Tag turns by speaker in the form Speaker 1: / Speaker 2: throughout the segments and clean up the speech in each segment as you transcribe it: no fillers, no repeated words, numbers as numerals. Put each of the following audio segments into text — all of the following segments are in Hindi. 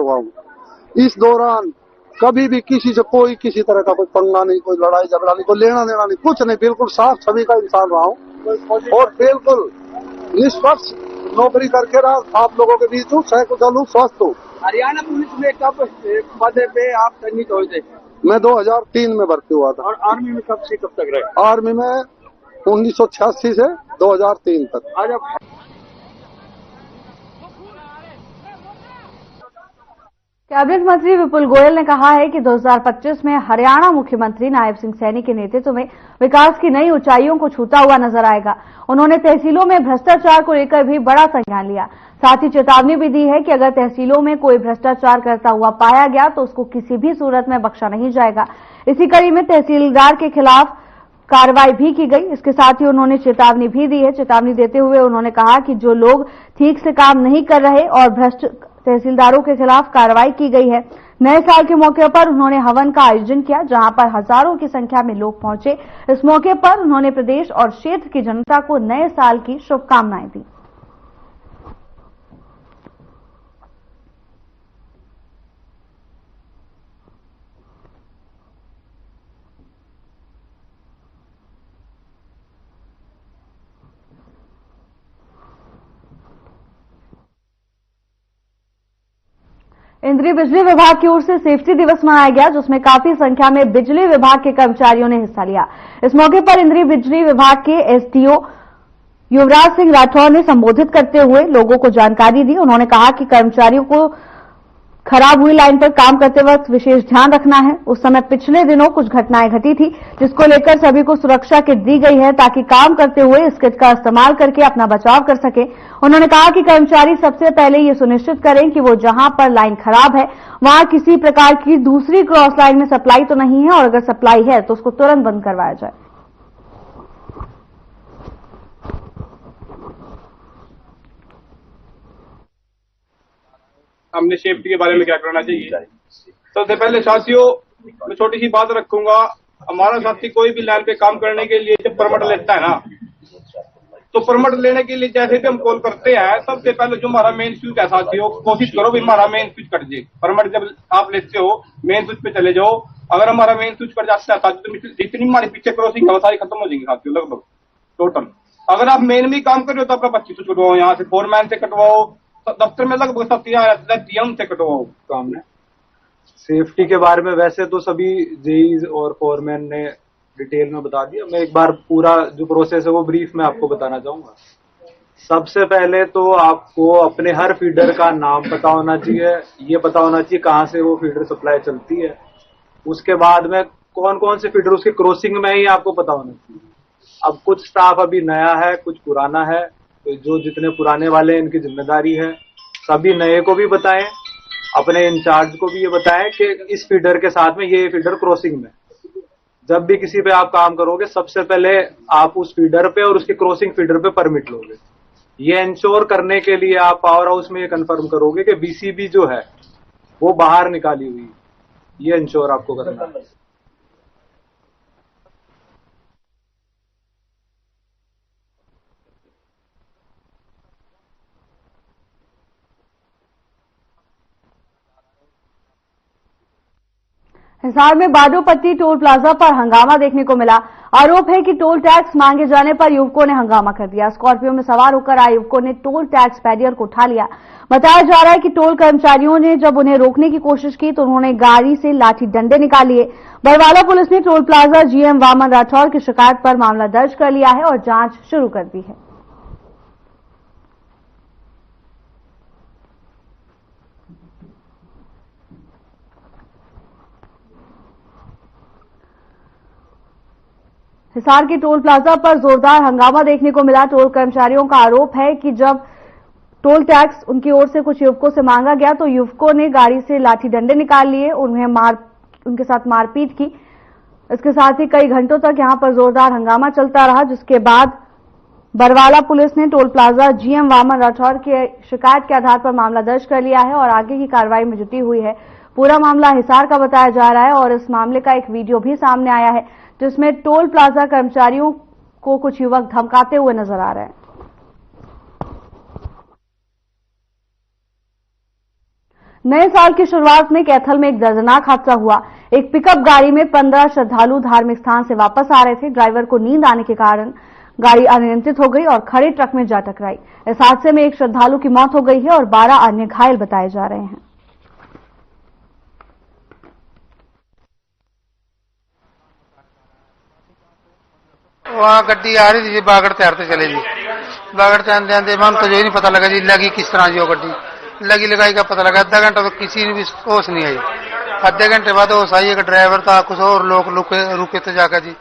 Speaker 1: हुआ हूँ। इस दौरान कभी भी किसी से कोई किसी तरह का कोई पंगा नहीं, कोई लड़ाई झगड़ा नहीं, कोई लेना देना नहीं, कुछ नहीं, बिल्कुल साफ छवि का इंसान रहा हूँ और बिल्कुल निष्पक्ष नौकरी करके रहा। आप लोगों के बीच हूँ, सकुशल हूँ, स्वस्थ हूँ।
Speaker 2: हरियाणा पुलिस में कब पद पे आप चयनित हुए थे?
Speaker 1: मैं 2003 में भर्ती हुआ था।
Speaker 2: और आर्मी में कब से कब तक रहे?
Speaker 1: आर्मी में 1986 से 2003 तक।
Speaker 2: आज आप
Speaker 3: कैबिनेट मंत्री विपुल गोयल ने कहा है कि 2025 में हरियाणा मुख्यमंत्री नायब सिंह सैनी के नेतृत्व में विकास की नई ऊंचाइयों को छूता हुआ नजर आएगा। उन्होंने तहसीलों में भ्रष्टाचार को लेकर भी बड़ा संज्ञान लिया। साथ ही चेतावनी भी दी है कि अगर तहसीलों में कोई भ्रष्टाचार करता हुआ पाया गया तो उसको किसी भी सूरत में बख्शा नहीं जाएगा। इसी कड़ी में तहसीलदार के खिलाफ कार्रवाई भी की गई। इसके साथ ही उन्होंने चेतावनी भी दी है। चेतावनी देते हुए उन्होंने कहा कि जो लोग ठीक से काम नहीं कर रहे और भ्रष्ट तहसीलदारों के खिलाफ कार्रवाई की गई है। नए साल के मौके पर उन्होंने हवन का आयोजन किया, जहां पर हजारों की संख्या में लोग पहुंचे। इस मौके पर उन्होंने प्रदेश और क्षेत्र की जनता को नए साल की शुभकामनाएं दी। इंद्रीय बिजली विभाग की ओर से सेफ्टी दिवस मनाया गया, जिसमें काफी संख्या में बिजली विभाग के कर्मचारियों ने हिस्सा लिया। इस मौके पर इंद्रीय बिजली विभाग के एसडीओ युवराज सिंह राठौर ने संबोधित करते हुए लोगों को जानकारी दी। उन्होंने कहा कि कर्मचारियों को खराब हुई लाइन पर काम करते वक्त विशेष ध्यान रखना है। उस समय पिछले दिनों कुछ घटनाएं घटी थी, जिसको लेकर सभी को सुरक्षा किट दी गई है ताकि काम करते हुए इस किट का इस्तेमाल करके अपना बचाव कर सके। उन्होंने कहा कि कर्मचारी सबसे पहले ये सुनिश्चित करें कि वो जहां पर लाइन खराब है वहां किसी प्रकार की दूसरी क्रॉस लाइन में सप्लाई तो नहीं है, और अगर सप्लाई है तो उसको तुरंत बंद करवाया जाए।
Speaker 4: हमने सेफ्टी के बारे में क्या करना चाहिए। सबसे पहले साथियों, मैं छोटी सी बात रखूंगा। हमारा साथी कोई भी लाइन पे काम करने के लिए जब परमिट लेता है ना, तो परमिट लेने के लिए जैसे भी हम कॉल करते हैं, सबसे पहले जो हमारा मेन स्विच है साथियों, कोशिश करो भी हमारा मेन स्विच कट जाए। परमिट जब आप लेते हो मेन स्विच पे चले जाओ। अगर हमारा मेन स्विच कट जाता है साथियों, तो जितनी हमारी पीछे क्रॉसिंग है वो सारी खत्म हो जाएंगी साथियों, लगभग टोटल। अगर आप मेन भी काम कर रहे हो तो आपका 25 स्विच कटवाओ, यहाँ से फोरमैन से कटवाओ, दफ्तर में लगभग सब टीएम से कटवाओ काम ने।
Speaker 5: सेफ्टी के बारे में वैसे तो सभी जेईज और फोरमैन ने डिटेल में बता दिया। मैं एक बार पूरा जो प्रोसेस है वो ब्रीफ में आपको बताना चाहूंगा। सबसे पहले तो आपको अपने हर फीडर का नाम पता होना चाहिए, ये पता होना चाहिए कहाँ से वो फीडर सप्लाई चलती है। उसके बाद में कौन कौन से फीडर उसके क्रॉसिंग में ही आपको पता होना चाहिए। अब कुछ स्टाफ अभी नया है, कुछ पुराना है, तो जो जितने पुराने वाले हैं इनकी जिम्मेदारी है सभी नए को भी बताएं, अपने इंचार्ज को भी ये बताएं कि इस फीडर के साथ में ये फीडर क्रॉसिंग में। जब भी किसी पे आप काम करोगे सबसे पहले आप उस फीडर पे और उसके क्रॉसिंग फीडर पे परमिट लोगे। ये इंश्योर करने के लिए आप पावर हाउस में ये कंफर्म करोगे कि बीसीबी जो है वो बाहर निकाली हुई, ये इंश्योर आपको करना है।
Speaker 3: हिसार में बाडोपट्टी टोल प्लाजा पर हंगामा देखने को मिला। आरोप है कि टोल टैक्स मांगे जाने पर युवकों ने हंगामा कर दिया। स्कॉर्पियो में सवार होकर आए युवकों ने टोल टैक्स बैरियर को उठा लिया। बताया जा रहा है कि टोल कर्मचारियों ने जब उन्हें रोकने की कोशिश की तो उन्होंने गाड़ी से लाठी डंडे निकाल लिए। बरवाला पुलिस ने toll plaza GM Waman Rathore की शिकायत पर मामला दर्ज कर लिया है और जांच शुरू कर दी है। हिसार के टोल प्लाजा पर जोरदार हंगामा देखने को मिला। टोल कर्मचारियों का आरोप है कि जब टोल टैक्स उनकी ओर से कुछ युवकों से मांगा गया तो युवकों ने गाड़ी से लाठी डंडे निकाल लिए, उनके साथ मारपीट की। इसके साथ ही कई घंटों तक यहां पर जोरदार हंगामा चलता रहा, जिसके बाद बरवाला पुलिस ने toll plaza GM Waman Rathore की शिकायत के आधार पर मामला दर्ज कर लिया है और आगे की कार्रवाई में जुटी हुई है। पूरा मामला हिसार का बताया जा रहा है और इस मामले का एक वीडियो भी सामने आया है, जिसमें टोल प्लाजा कर्मचारियों को कुछ युवक धमकाते हुए नजर आ रहे हैं। नए साल की शुरुआत में कैथल में एक दर्दनाक हादसा हुआ। एक पिकअप गाड़ी में 15 श्रद्धालु धार्मिक स्थान से वापस आ रहे थे। ड्राइवर को नींद आने के कारण गाड़ी अनियंत्रित हो गई और खड़े ट्रक में जा टकराई। इस हादसे में एक श्रद्धालु की मौत हो गई है और 12 अन्य घायल बताए जा रहे हैं।
Speaker 6: वहाँ गड्डी आ रही थी जी, बागड़ तैरते चले जी। बागड़ से आंदे आंदे मन तो जो ही नहीं पता लगा जी लगी किस तरह जी वो गड्डी लगी लगाई का पता लगा। आधा घंटा तो किसी ने भी होश नहीं आई। आधे घंटे बाद होश आई। एक ड्राइवर था, कुछ और लोग रुके तो जाकर जी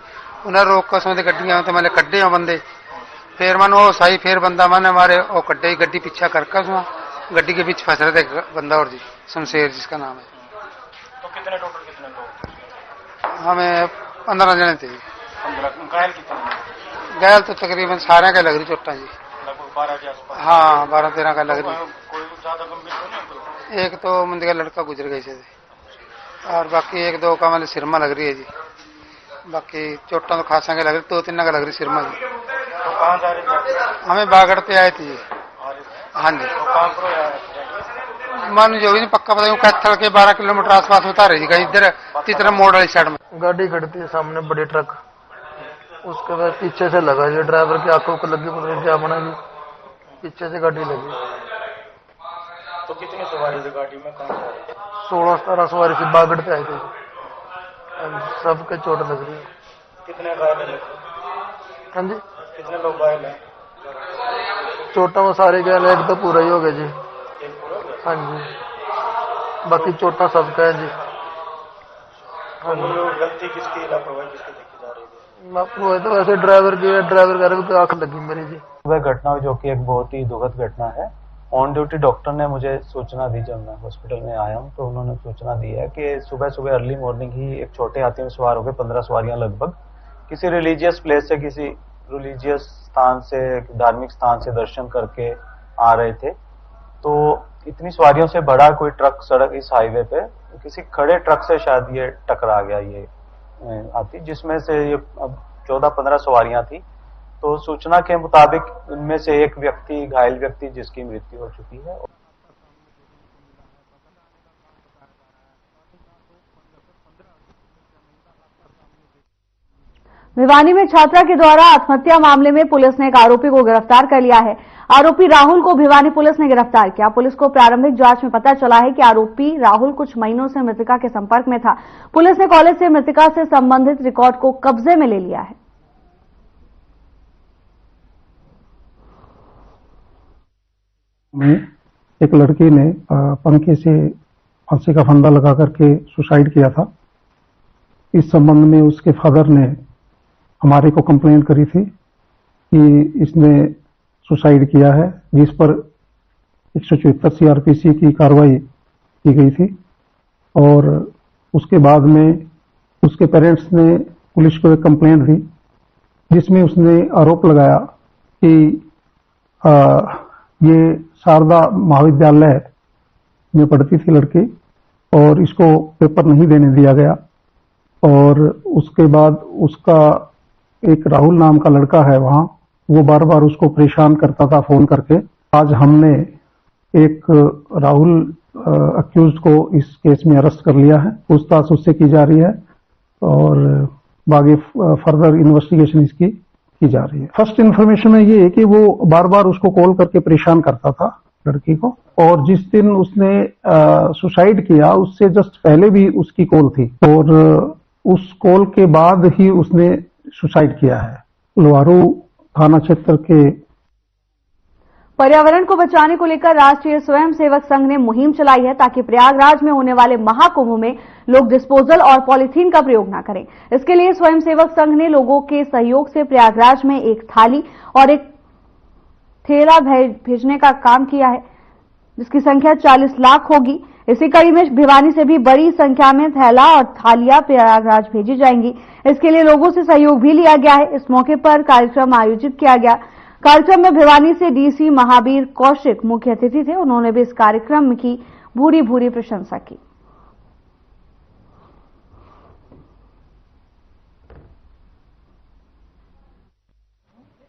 Speaker 6: उन्हें रोक कर समझे गड्डियां तो मैंने कड्डे हो बंदे। फिर मन होश आई, फिर बंदा मैंने मारे और कड्डे गड्डी पीछा करके उसमें गड्डी के बीच फंस रहे थे बंदा और जी शमशेर जिसका नाम है।
Speaker 4: तो कितने टोटल कितने लोग?
Speaker 6: हमें 15 जने थे।
Speaker 4: 15 घायल कितने?
Speaker 6: घायल तो तकरीबन सारे का लग रही चोटा जी,
Speaker 4: लगभग 12 के आसपास।
Speaker 6: हाँ 12-13 का लग रही।
Speaker 4: कोई ज्यादा गंभीर तो नहीं?
Speaker 6: एक तो मंदिर का लड़का गुजर गए थे और बाकी 1-2 का मतलब सिरमा लग रही है जी। बाकी चोटा तो खासा के लग रही, 2-3 का लग रही सिरमा जी।
Speaker 4: तो कहाँ जा रहे थे?
Speaker 6: हमें बागड़ पे आए थे जी। हाँ जी।
Speaker 4: तो कहाँ पर
Speaker 6: मन जो भी नहीं पक्का पता, कैथल के 12 किलोमीटर आसपास होता रही जी। इधर तीसरा मोड़ वाली साइड में
Speaker 7: गाड़ी खड़ी थी सामने बड़ी ट्रक, उसके बाद पीछे से लगा जी। ड्राइवर की आंखों को लगी, पता नहीं क्या बना जी, पीछे से गाड़ी लगी।
Speaker 4: तो कितनी सवारी थी गाड़ी में? कहाँ जा रहे थे?
Speaker 7: 16-17 सवारी से बागड़ पे आई थी। सबके चोट लग रही है।
Speaker 4: कितने घायल हैं?
Speaker 7: हाँ जी,
Speaker 4: कितने लोग घायल हैं?
Speaker 7: चोटा में सारे गए, एक तो पूरा ही हो गया जी। हाँ जी, बाकी चोटा सबका है जी। हाँ जी।
Speaker 4: गलती किसकी, लापरवाही किसकी देखी जा रही है?
Speaker 7: वो तो वैसे ड्राइवर की है, ड्राइवर कर तो आंख लगी मेरी जी।
Speaker 8: वह घटना जो कि एक बहुत ही दुखद घटना है। ऑन ड्यूटी डॉक्टर ने मुझे सूचना दी, जब मैं हॉस्पिटल में आया हूं तो उन्होंने सूचना दी है कि सुबह सुबह अर्ली मॉर्निंग ही एक छोटे हाथी में सवार होकर 15 सवारियां लगभग किसी रिलीजियस प्लेस से, किसी रिलीजियस स्थान से, धार्मिक स्थान से दर्शन करके आ रहे थे। तो इतनी सवारियों से बड़ा कोई ट्रक सड़क इस हाईवे पे किसी खड़े ट्रक से शायद ये टकरा गया ये हाथी, जिसमें से ये 14-15 सवारियां थी। तो सूचना के मुताबिक इनमें से एक व्यक्ति, घायल व्यक्ति जिसकी मृत्यु हो चुकी है।
Speaker 3: भिवानी में छात्रा के द्वारा आत्महत्या मामले में पुलिस ने एक आरोपी को गिरफ्तार कर लिया है। आरोपी राहुल को भिवानी पुलिस ने गिरफ्तार किया। पुलिस को प्रारंभिक जांच में पता चला है कि आरोपी राहुल कुछ महीनों से मृतका के संपर्क में था। पुलिस ने कॉलेज से मृतका से संबंधित रिकॉर्ड को कब्जे में ले लिया है।
Speaker 9: में एक लड़की ने पंखे से फांसी का फंदा लगा करके सुसाइड किया था। इस संबंध में उसके फादर ने हमारे को कंप्लेंट करी थी कि इसने सुसाइड किया है, जिस पर 174 सीआरपीसी की कार्रवाई की गई थी। और उसके बाद में उसके पेरेंट्स ने पुलिस को एक कंप्लेंट दी, जिसमें उसने आरोप लगाया कि ये शारदा महाविद्यालय में पढ़ती थी लड़की और इसको पेपर नहीं देने दिया गया। और उसके बाद उसका एक राहुल नाम का लड़का है वहां, वो बार बार उसको परेशान करता था फोन करके। आज हमने एक राहुल अक्यूज्ड को इस केस में अरेस्ट कर लिया है। पूछताछ उससे की जा रही है और बाकी फर्दर इन्वेस्टिगेशन इसकी की जा रही है। फर्स्ट इन्फॉर्मेशन है ये कि वो बार बार उसको कॉल करके परेशान करता था लड़की को, और जिस दिन उसने सुसाइड किया उससे जस्ट पहले भी उसकी कॉल थी और उस कॉल के बाद ही उसने सुसाइड किया है। लोहारू थाना क्षेत्र के
Speaker 3: पर्यावरण को बचाने को लेकर राष्ट्रीय स्वयंसेवक संघ ने मुहिम चलाई है ताकि प्रयागराज में होने वाले महाकुंभ में लोग डिस्पोजल और पॉलीथीन का प्रयोग न करें। इसके लिए स्वयंसेवक संघ ने लोगों के सहयोग से प्रयागराज में एक थाली और एक थैला भेजने का काम किया है, जिसकी संख्या 40 लाख होगी। इसी कड़ी में भिवानी से भी बड़ी संख्या में थैला और थालियां प्रयागराज भेजी जाएंगी। इसके लिए लोगों से सहयोग भी लिया गया है। इस मौके पर कार्यक्रम आयोजित किया गया। कार्यक्रम में भिवानी से डीसी महावीर कौशिक मुख्य अतिथि थे। उन्होंने भी इस कार्यक्रम की भूरी भूरी प्रशंसा की।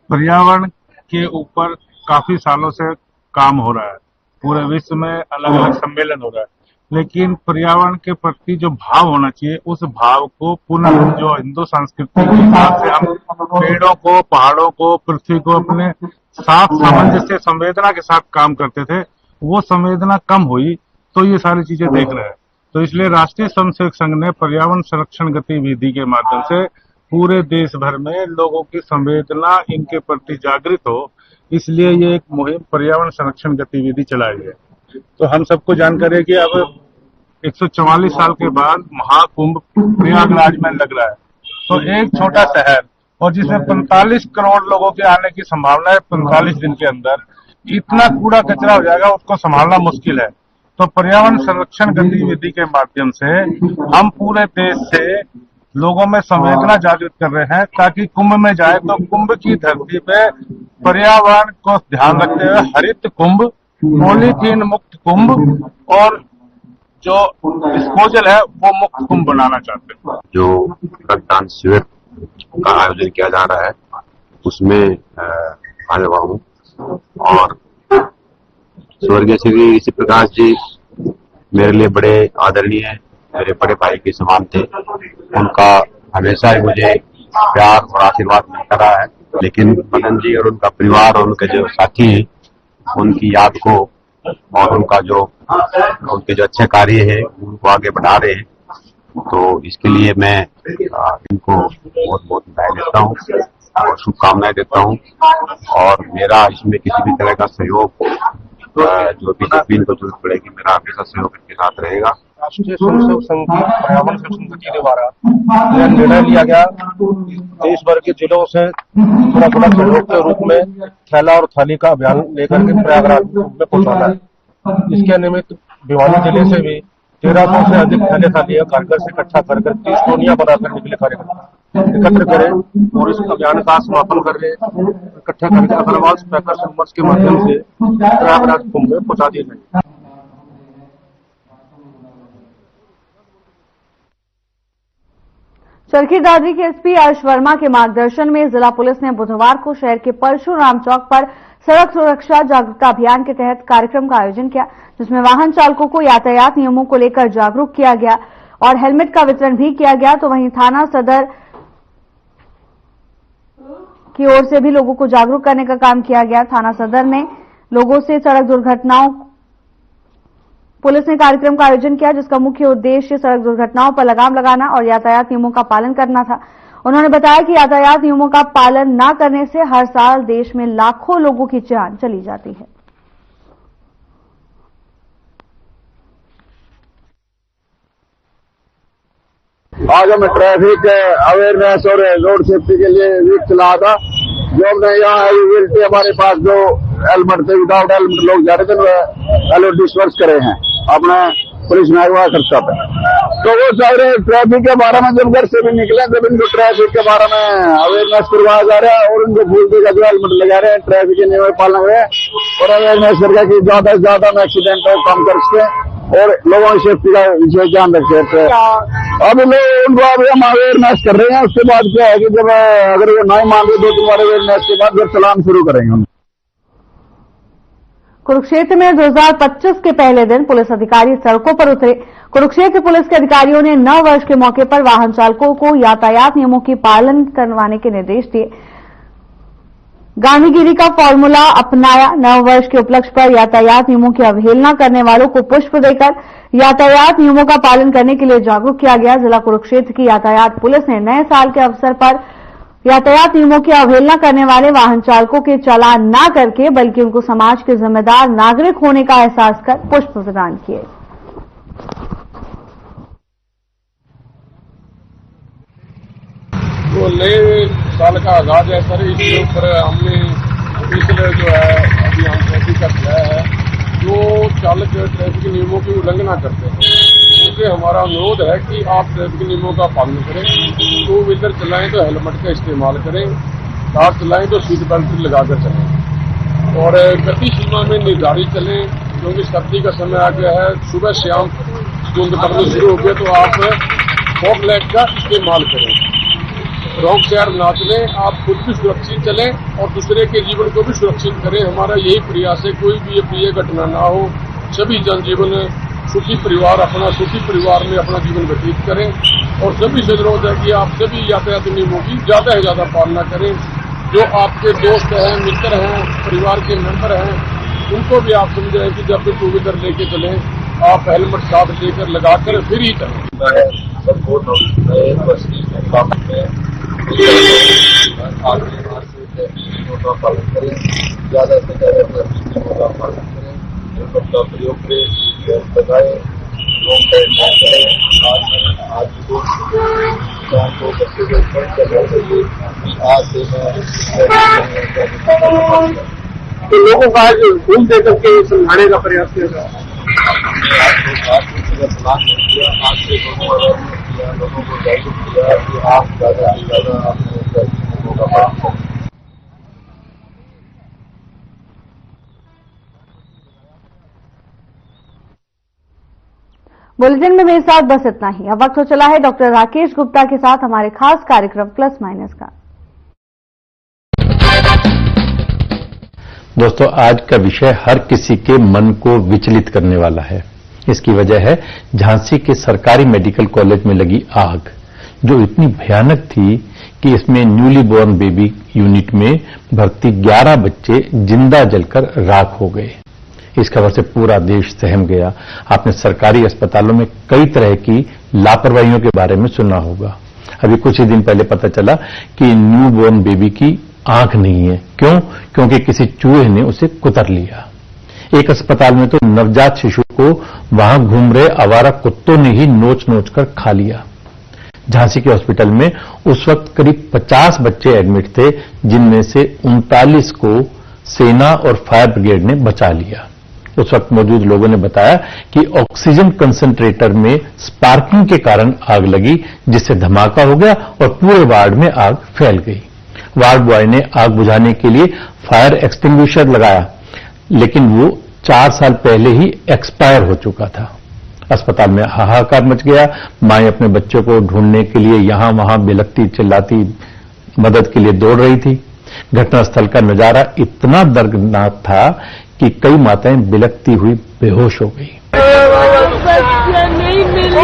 Speaker 10: पर्यावरण के ऊपर काफी सालों से काम हो रहा है। पूरे विश्व में अलग अलग सम्मेलन हो रहा है। लेकिन पर्यावरण के प्रति जो भाव होना चाहिए उस भाव को पुनः जो हिंदू संस्कृति के हिसाब से हम पेड़ों को, पहाड़ों को, पृथ्वी को अपने साथ सामंजस्य संवेदना के साथ काम करते थे, वो संवेदना कम हुई तो ये सारी चीजें देख रहे हैं। तो इसलिए राष्ट्रीय स्वयंसेवक संघ ने पर्यावरण संरक्षण गतिविधि के माध्यम से पूरे देश भर में लोगों की संवेदना इनके प्रति जागृत हो, इसलिए ये एक मुहिम पर्यावरण संरक्षण गतिविधि चलाई है। तो हम सबको जानकारी है कि अब 144 साल के बाद महाकुंभ प्रयागराज में लग रहा है। तो एक छोटा शहर और जिसमें 45 करोड़ लोगों के आने की संभावना है, 45 दिन के अंदर इतना कूड़ा कचरा हो जाएगा, उसको संभालना मुश्किल है। तो पर्यावरण संरक्षण गतिविधि के माध्यम से हम पूरे देश से लोगों में संवेदना जागृत कर रहे हैं ताकि कुंभ में जाए तो कुंभ की धरती पे पर्यावरण को ध्यान रखते हुए हरित कुंभ, पॉलीथीन मुक्त कुंभ और जो डिस्पोजल है वो मुक्त कुंभ बनाना चाहते हैं।
Speaker 11: जो रक्तदान शिविर का आयोजन किया जा रहा है उसमें आया हुआ हूँ और स्वर्गीय श्री ऋषि प्रकाश जी मेरे लिए बड़े आदरणीय है, मेरे बड़े भाई के समान थे। उनका हमेशा ही मुझे प्यार और आशीर्वाद मिलता रहा है, लेकिन मदन जी और उनका परिवार और उनके जो साथी हैं उनकी याद को और उनके जो अच्छे कार्य है उनको आगे बढ़ा रहे हैं। तो इसके लिए मैं इनको बहुत बहुत बधाई देता हूँ और शुभकामनाएं देता हूँ और मेरा इसमें किसी भी तरह का सहयोग जो बीजेपी को जरूरत पड़ेगी मेरा हमेशा सहयोग इनके साथ रहेगा।
Speaker 12: राष्ट्रीय स्वयंसेवक संघ की पर्यावरण संरक्षण गतिविधि द्वारा यह निर्णय लिया गया देश भर के जिलों से थोड़ा थोड़ा सहयोग के रूप में थैला और थाली का अभियान लेकर के प्रयागराज में पहुंचाना है। इसके निमित्त भिवानी जिले से भी 1300 से अधिक थैले थालियां कारगर से इकट्ठा कर 30 टोनियां बनाकर निकले कार्यकर्ता एकत्र करें और इस अभियान का समापन कर रहे इकट्ठा करके अग्रवाल पैकर्स नंबर्स के माध्यम से प्रयागराज कुंभ में पहुंचा दिए गए।
Speaker 3: चरखी दादरी के एसपी आयुष वर्मा के मार्गदर्शन में जिला पुलिस ने बुधवार को शहर के परशुराम चौक पर सड़क सुरक्षा जागरूकता अभियान के तहत कार्यक्रम का आयोजन किया, जिसमें वाहन चालकों को यातायात नियमों को लेकर जागरूक किया गया और हेलमेट का वितरण भी किया गया। तो वहीं थाना सदर की ओर से भी लोगों को जागरूक करने का काम किया गया। थाना सदर ने लोगों से सड़क दुर्घटनाओं पुलिस ने कार्यक्रम का आयोजन किया, जिसका मुख्य उद्देश्य सड़क दुर्घटनाओं पर लगाम लगाना और यातायात नियमों का पालन करना था। उन्होंने बताया कि यातायात नियमों का पालन न करने से हर साल देश में लाखों लोगों की जान चली जाती है।
Speaker 1: आज हमें ट्रैफिक अवेयरनेस और रोड सेफ्टी के लिए वीक चला था, जो हमने यहाँ एलिजिबिलिटी हमारे पास जो हेलमेट थे विदाउट हेलमेट लोग जा रहे थे वो डिस्पर्स करे हैं अपने पुलिस महकमा खर्चा पे। तो वो सारे ट्रैफिक के बारे में जब घर से भी निकले तब इनको ट्रैफिक के बारे में अवेयरनेस करवाया जा रहा है और उनको भूल देगा जो हेलमेट लगा रहे हैं, ट्रैफिक के नियम पालन कर रहे हैं और अवेयरनेस करके कि ज्यादा से ज्यादा में एक्सीडेंट हो कम कर सके और लोगों की सेफ्टी का विशेष ध्यान रखे। अब लोग उनको अभी हम अवेयरनेस कर रहे हैं, उसके बाद क्या है कि जब अगर वो नहीं मान रहे 2-3 बार अवेयरनेस के बाद फिर चलान शुरू करेंगे हम।
Speaker 3: कुरुक्षेत्र में 2025 के पहले दिन पुलिस अधिकारी सड़कों पर उतरे। कुरुक्षेत्र पुलिस के अधिकारियों ने नव वर्ष के मौके पर वाहन चालकों को यातायात नियमों की पालन करवाने के निर्देश दिए। गांधीगिरी का फॉर्मूला अपनाया। नव वर्ष के उपलक्ष्य पर यातायात नियमों की अवहेलना करने वालों को पुष्प देकर यातायात नियमों का पालन करने के लिए जागरूक किया गया। जिला कुरुक्षेत्र की यातायात पुलिस ने नए साल के अवसर पर यातायात नियमों की अवहेलना करने वाले वाहन चालकों के चालान न करके बल्कि उनको समाज के जिम्मेदार नागरिक होने का एहसास कर पुष्प प्रदान किए।
Speaker 13: तो नए साल का आगाज है सर, इसके ऊपर हमने पिछले जो है अभियान ट्रैफिक का किया है। जो चालक ट्रैफिक नियमों की उल्लंघना करते हैं उनसे हमारा अनुरोध है कि आप ट्रैफिक नियमों का पालन करें। 2 व्हीलर चलाएं तो हेलमेट का इस्तेमाल करें, कार चलाएं तो सीट बेल्ट लगाकर चलें और गति सीमा में निर्धारित चलें, क्योंकि सर्दी का समय आ गया है। सुबह शाम धुंध पड़नी शुरू हो गया तो आप फॉग लाइट का इस्तेमाल करें। रॉन्ग साइड ना चलें, आप खुद भी सुरक्षित चलें और दूसरे के जीवन को भी सुरक्षित करें। हमारा यही प्रयास है कोई भी अप्रिय घटना ना हो, सभी जनजीवन सुखी परिवार में अपना जीवन व्यतीत करें। और सभी से अनुरोध है कि आप सभी यातायात नियमों की ज्यादा से ज्यादा पालना करें। जो आपके दोस्त हैं, मित्र हैं, परिवार के मेंबर हैं, उनको भी आप समझाएं कि जब भी टू व्हीलर लेके चलें आप हेलमेट साथ लेकर लगाकर फिर ही चलें। पालन करें, ज्यादा से ज्यादा नियमों का पालन करें, हेलमेट का प्रयोग करें, लगाएं, लॉन्ग टाइम ना करें। आज को बच्चे को बंद करना चाहिए कि आज से मैं तो लोगों का आज घूम दे करके समझाने का प्रयास किया जाए। आज से लोगों को जागरूक किया कि आप ज्यादा से ज्यादा अपने नियमों का पालन करें।
Speaker 3: बुलेटिन में मेरे साथ बस इतना ही। अब वक्त हो चला है डॉक्टर राकेश गुप्ता के साथ हमारे खास कार्यक्रम प्लस माइनस का।
Speaker 14: दोस्तों, आज का विषय हर किसी के मन को विचलित करने वाला है। इसकी वजह है झांसी के सरकारी मेडिकल कॉलेज में लगी आग, जो इतनी भयानक थी कि इसमें न्यूली बोर्न बेबी यूनिट में भर्ती 11 बच्चे जिंदा जलकर राख हो गए। इस खबर से पूरा देश सहम गया। आपने सरकारी अस्पतालों में कई तरह की लापरवाहियों के बारे में सुना होगा। अभी कुछ ही दिन पहले पता चला कि न्यू बोर्न बेबी की आंख नहीं है। क्यों? क्योंकि किसी चूहे ने उसे कुतर लिया। एक अस्पताल में तो नवजात शिशु को वहां घूम रहे आवारा कुत्तों ने ही नोच नोच कर खा लिया। झांसी के हॉस्पिटल में उस वक्त करीब 50 बच्चे एडमिट थे, जिनमें से 39 को सेना और फायर ब्रिगेड ने बचा लिया। उस वक्त मौजूद लोगों ने बताया कि ऑक्सीजन कंसंट्रेटर में स्पार्किंग के कारण आग लगी, जिससे धमाका हो गया और पूरे वार्ड में आग फैल गई। वार्ड बॉय ने आग बुझाने के लिए फायर एक्सटिंग्विशर लगाया, लेकिन वो 4 साल पहले ही एक्सपायर हो चुका था। अस्पताल में हाहाकार मच गया। मां अपने बच्चों को ढूंढने के लिए यहां वहां बिलखती चिल्लाती मदद के लिए दौड़ रही थी। घटनास्थल का नजारा इतना दर्दनाक था कि कई माताएं बिलखती हुई बेहोश हो गई।
Speaker 15: बच्चा नहीं मिला,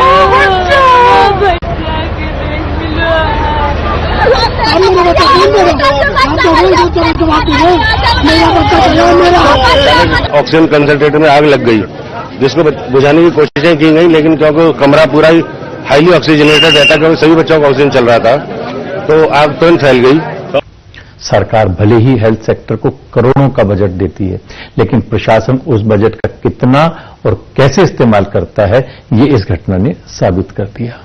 Speaker 11: ऑक्सीजन कंसंट्रेटर में आग लग गई, जिसको बुझाने की कोशिशें की गई, लेकिन क्योंकि कमरा पूरा ही हाईली ऑक्सीजनेटेड रहता, क्योंकि सभी बच्चों को ऑक्सीजन चल रहा था, तो आग तुरंत फैल गई।
Speaker 14: सरकार भले ही हेल्थ सेक्टर को करोड़ों का बजट देती है, लेकिन प्रशासन उस बजट का कितना और कैसे इस्तेमाल करता है, ये इस घटना ने साबित कर दिया।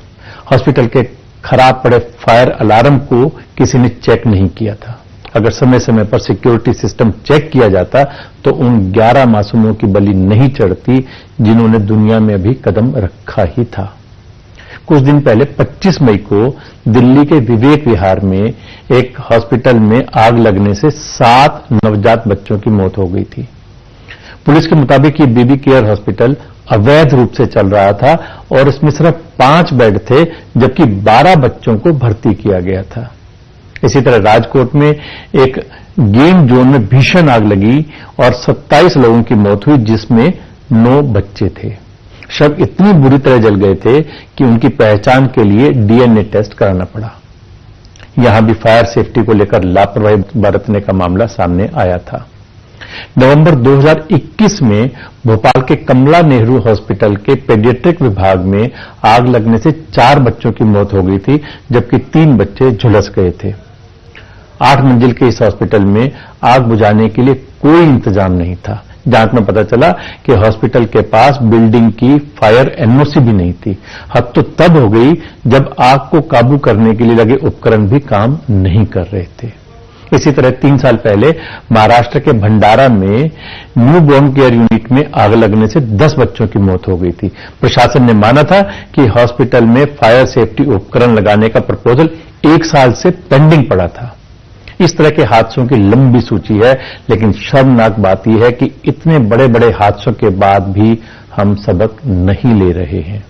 Speaker 14: हॉस्पिटल के खराब पड़े फायर अलार्म को किसी ने चेक नहीं किया था। अगर समय समय पर सिक्योरिटी सिस्टम चेक किया जाता तो उन 11 मासूमों की बलि नहीं चढ़ती, जिन्होंने दुनिया में अभी कदम रखा ही था। कुछ दिन पहले 25 मई को दिल्ली के विवेक विहार में एक हॉस्पिटल में आग लगने से 7 नवजात बच्चों की मौत हो गई थी। पुलिस के मुताबिक ये बेबी केयर हॉस्पिटल अवैध रूप से चल रहा था और इसमें सिर्फ 5 बेड थे, जबकि 12 बच्चों को भर्ती किया गया था। इसी तरह राजकोट में एक गेम जोन में भीषण आग लगी और 27 लोगों की मौत हुई, जिसमें 9 बच्चे थे। शव इतनी बुरी तरह जल गए थे कि उनकी पहचान के लिए डीएनए टेस्ट कराना पड़ा। यहां भी फायर सेफ्टी को लेकर लापरवाही बरतने का मामला सामने आया था। नवंबर 2021 में भोपाल के कमला नेहरू हॉस्पिटल के पेडियाट्रिक विभाग में आग लगने से 4 बच्चों की मौत हो गई थी, जबकि 3 बच्चे झुलस गए थे। 8 मंजिल के इस हॉस्पिटल में आग बुझाने के लिए कोई इंतजाम नहीं था। जांच में पता चला कि हॉस्पिटल के पास बिल्डिंग की फायर एनओसी भी नहीं थी। हद तो तब हो गई जब आग को काबू करने के लिए लगे उपकरण भी काम नहीं कर रहे थे। इसी तरह 3 साल पहले महाराष्ट्र के भंडारा में न्यू बोर्न केयर यूनिट में आग लगने से 10 बच्चों की मौत हो गई थी। प्रशासन ने माना था कि हॉस्पिटल में फायर सेफ्टी उपकरण लगाने का प्रपोजल 1 साल से पेंडिंग पड़ा था। इस तरह के हादसों की लंबी सूची है, लेकिन शर्मनाक बात यह है कि इतने बड़े बड़े हादसों के बाद भी हम सबक नहीं ले रहे हैं।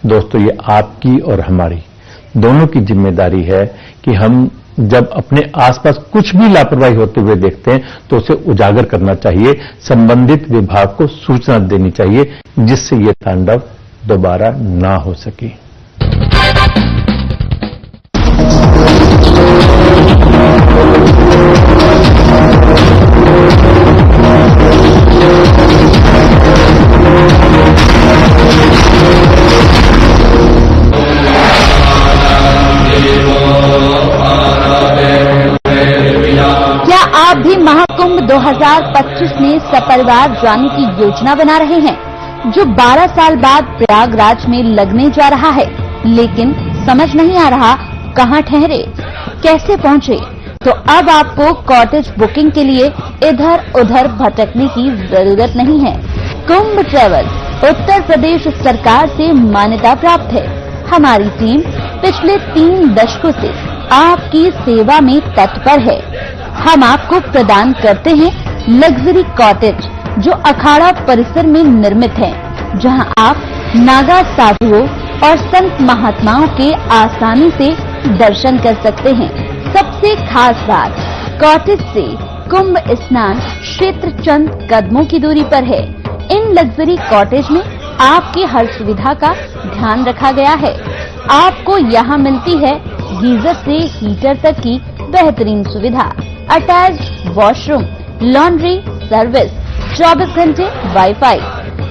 Speaker 14: दोस्तों, ये आपकी और हमारी दोनों की जिम्मेदारी है कि हम जब अपने आसपास कुछ भी लापरवाही होते हुए देखते हैं तो उसे उजागर करना चाहिए, संबंधित विभाग को सूचना देनी चाहिए, जिससे ये तांडव दोबारा ना हो सके।
Speaker 16: क्या आप भी महाकुंभ 2025 में सपरिवार जाने की योजना बना रहे हैं, जो 12 साल बाद प्रयागराज में लगने जा रहा है, लेकिन समझ नहीं आ रहा कहां ठहरे, कैसे पहुंचे? तो अब आपको कॉटेज बुकिंग के लिए इधर उधर भटकने की जरूरत नहीं है। कुंभ ट्रेवल उत्तर प्रदेश सरकार से मान्यता प्राप्त है। हमारी टीम पिछले 3 दशकों से आपकी सेवा में तत्पर है। हम आपको प्रदान करते हैं लग्जरी कॉटेज, जो अखाड़ा परिसर में निर्मित है, जहां आप नागा साधुओं और संत महात्माओं के आसानी से दर्शन कर सकते हैं। सबसे खास बात, कॉटेज से कुंभ स्नान क्षेत्र चंद कदमों की दूरी पर है। इन लग्जरी कॉटेज में आपकी हर सुविधा का ध्यान रखा गया है। आपको यहाँ मिलती है गीजर से हीटर तक की बेहतरीन सुविधा, अटैच्ड वॉशरूम, लॉन्ड्री सर्विस, 24 घंटे wifi,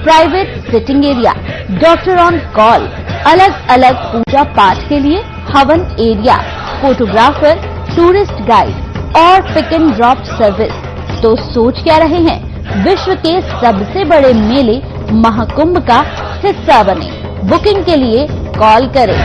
Speaker 16: private sitting area, doctor on call, अलग अलग पूजा पाठ के लिए हवन एरिया, फोटोग्राफर, टूरिस्ट गाइड और पिक एंड ड्रॉप सर्विस। तो सोच क्या रहे हैं? विश्व के सबसे बड़े मेले महाकुंभ का हिस्सा बने। बुकिंग के लिए कॉल करें।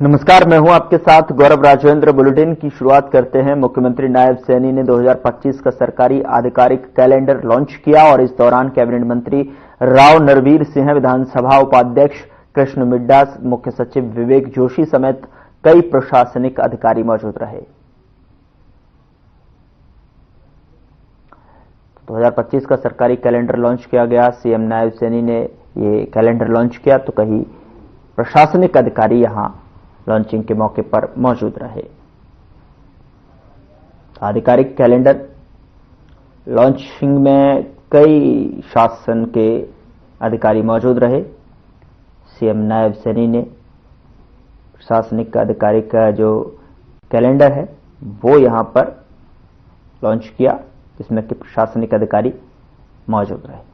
Speaker 17: नमस्कार, मैं हूं आपके साथ गौरव राजेंद्र। बुलेटिन की शुरुआत करते हैं। मुख्यमंत्री नायब सैनी ने 2025 का सरकारी आधिकारिक कैलेंडर लॉन्च किया और इस दौरान कैबिनेट मंत्री राव नरवीर सिंह, विधानसभा उपाध्यक्ष कृष्ण मिड्डा, मुख्य सचिव विवेक जोशी समेत कई प्रशासनिक अधिकारी मौजूद रहे। 2025 का सरकारी कैलेंडर लॉन्च किया गया। सीएम नायब सैनी ने ये कैलेंडर लॉन्च किया तो कई प्रशासनिक अधिकारी यहां लॉन्चिंग के मौके पर मौजूद रहे। आधिकारिक कैलेंडर लॉन्चिंग में कई शासन के अधिकारी मौजूद रहे। सीएम नायब सैनी ने प्रशासनिक अधिकारी का जो कैलेंडर है वो यहां पर लॉन्च किया, जिसमें कि प्रशासनिक अधिकारी मौजूद रहे।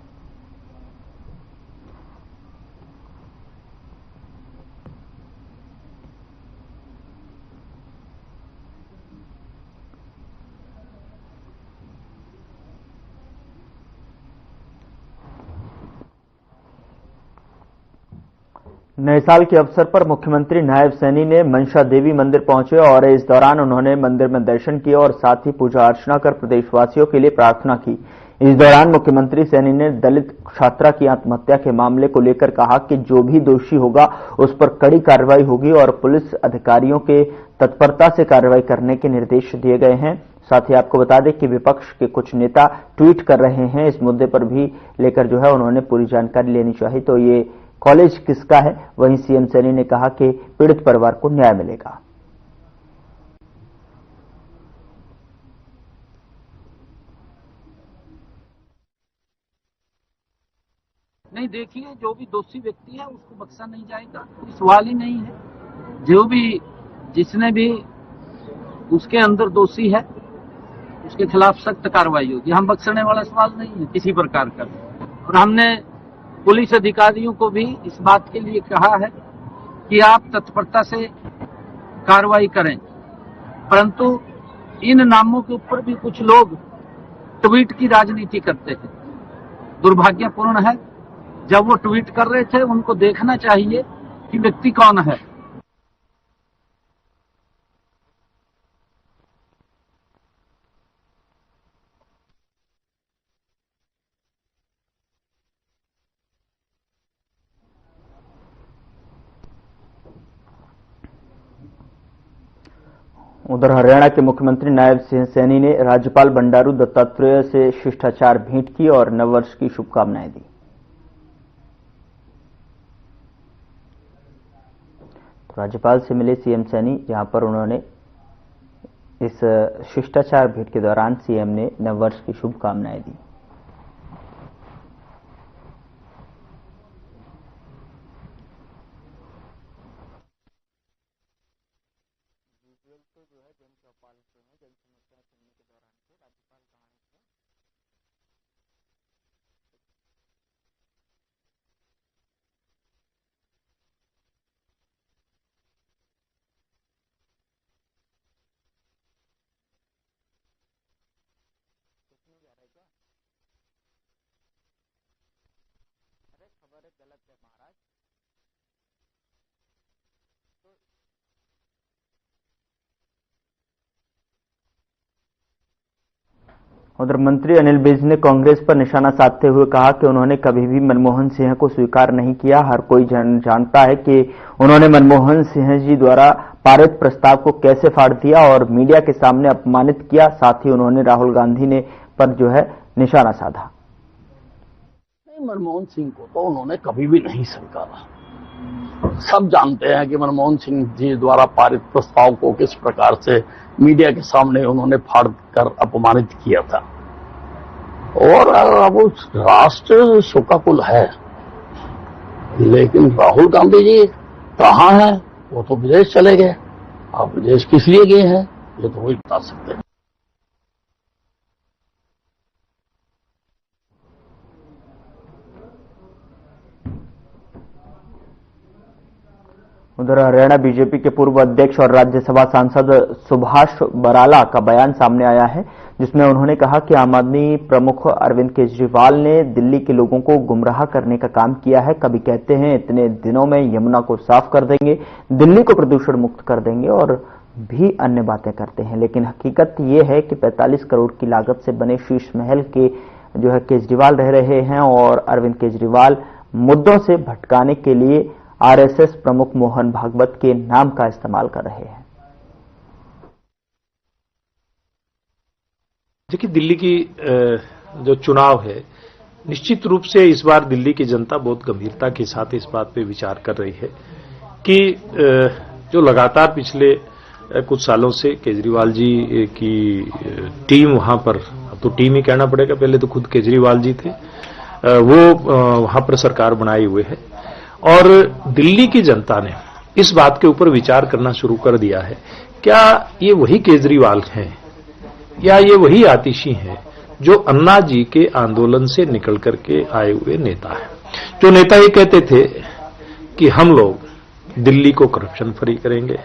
Speaker 17: नए साल के अवसर पर मुख्यमंत्री नायब सैनी ने मनसा देवी मंदिर पहुंचे और इस दौरान उन्होंने मंदिर में दर्शन किए और साथ ही पूजा अर्चना कर प्रदेशवासियों के लिए प्रार्थना की। इस दौरान मुख्यमंत्री सैनी ने दलित छात्रा की आत्महत्या के मामले को लेकर कहा कि जो भी दोषी होगा उस पर कड़ी कार्रवाई होगी और पुलिस अधिकारियों के तत्परता से कार्रवाई करने के निर्देश दिए गए हैं। साथ ही आपको बता दें कि विपक्ष के कुछ नेता ट्वीट कर रहे हैं, इस मुद्दे पर भी लेकर जो है उन्होंने पूरी जानकारी लेनी चाहिए। तो ये कॉलेज किसका है? वहीं सीएम सैनी ने कहा कि पीड़ित परिवार को न्याय मिलेगा।
Speaker 18: नहीं, देखिए, जो भी दोषी व्यक्ति है उसको बख्शा नहीं जाएगा, कोई सवाल ही नहीं है। जो भी जिसने भी उसके अंदर दोषी है उसके खिलाफ सख्त कार्रवाई होगी। हम बख्शने वाला सवाल नहीं है किसी प्रकार का। और हमने पुलिस अधिकारियों को भी इस बात के लिए कहा है कि आप तत्परता से कार्रवाई करें, परंतु इन नामों के ऊपर भी कुछ लोग ट्वीट की राजनीति करते हैं। दुर्भाग्यपूर्ण है। जब वो ट्वीट कर रहे थे उनको देखना चाहिए कि व्यक्ति कौन है।
Speaker 17: उधर हरियाणा के मुख्यमंत्री नायब सिंह सैनी ने राज्यपाल बंडारू दत्तात्रेय से शिष्टाचार भेंट की और नववर्ष की शुभकामनाएं दी। तो राज्यपाल से मिले सीएम सैनी, जहां पर उन्होंने इस शिष्टाचार भेंट के दौरान सीएम ने नववर्ष की शुभकामनाएं दी। उधर मंत्री अनिल विज ने कांग्रेस पर निशाना साधते हुए कहा कि उन्होंने कभी भी मनमोहन सिंह को स्वीकार नहीं किया। हर कोई जानता है कि उन्होंने मनमोहन सिंह जी द्वारा पारित प्रस्ताव को कैसे फाड़ दिया और मीडिया के सामने अपमानित किया। साथ ही उन्होंने राहुल गांधी ने पर जो है निशाना साधा।
Speaker 19: मनमोहन सिंह को तो उन्होंने कभी भी नहीं स्वीकारा। सब जानते हैं कि मनमोहन सिंह जी द्वारा पारित प्रस्ताव को किस प्रकार से मीडिया के सामने उन्होंने फाड़ कर अपमानित किया था। और अब उस राष्ट्र शोकाकुल है, लेकिन राहुल गांधी जी कहाँ हैं? वो तो विदेश चले गए। अब विदेश किस लिए गए हैं ये तो वही बता सकते हैं।
Speaker 17: उधर हरियाणा बीजेपी के पूर्व अध्यक्ष और राज्यसभा सांसद सुभाष बराला का बयान सामने आया है, जिसमें उन्होंने कहा कि आम आदमी प्रमुख अरविंद केजरीवाल ने दिल्ली के लोगों को गुमराह करने का काम किया है। कभी कहते हैं इतने दिनों में यमुना को साफ कर देंगे, दिल्ली को प्रदूषण मुक्त कर देंगे और भी अन्य बातें करते हैं, लेकिन हकीकत ये है कि 45 करोड़ की लागत से बने शीश महल के जो है केजरीवाल रह रहे हैं और अरविंद केजरीवाल मुद्दों से भटकाने के लिए आरएसएस प्रमुख मोहन भागवत के नाम का इस्तेमाल कर रहे हैं।
Speaker 20: देखिए, दिल्ली की जो चुनाव है, निश्चित रूप से इस बार दिल्ली की जनता बहुत गंभीरता के साथ इस बात पे विचार कर रही है कि जो लगातार पिछले कुछ सालों से केजरीवाल जी की टीम वहां पर, अब तो टीम ही कहना पड़ेगा, पहले तो खुद केजरीवाल जी थे, वो वहां पर सरकार बनाए हुए है और दिल्ली की जनता ने इस बात के ऊपर विचार करना शुरू कर दिया है, क्या ये वही केजरीवाल हैं या ये वही आतिशी हैं जो अन्ना जी के आंदोलन से निकल करके आए हुए नेता हैं। जो नेता ये कहते थे कि हम लोग दिल्ली को करप्शन फ्री करेंगे।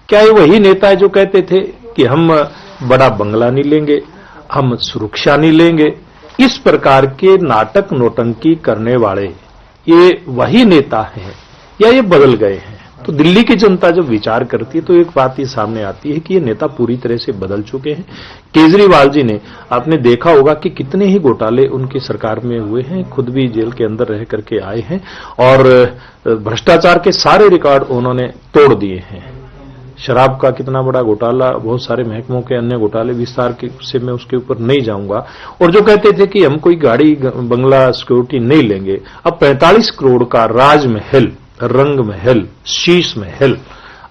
Speaker 20: क्या ये वही नेता है जो कहते थे कि हम बड़ा बंगला नहीं लेंगे, हम सुरक्षा नहीं लेंगे। इस प्रकार के नाटक नौटंकी करने वाले ये वही नेता हैं या ये बदल गए हैं? तो दिल्ली की जनता जब विचार करती है तो एक बात ये सामने आती है कि ये नेता पूरी तरह से बदल चुके हैं। केजरीवाल जी ने, आपने देखा होगा कि कितने ही घोटाले उनकी सरकार में हुए हैं, खुद भी जेल के अंदर रह करके आए हैं और भ्रष्टाचार के सारे रिकॉर्ड उन्होंने तोड़ दिए हैं। शराब का कितना बड़ा घोटाला, बहुत सारे महकमों के अन्य घोटाले, विस्तार से मैं उसके ऊपर नहीं जाऊंगा। और जो कहते थे कि हम कोई गाड़ी बंगला सिक्योरिटी नहीं लेंगे, अब 45 करोड़ का राजमहल, रंग महल, शीश महल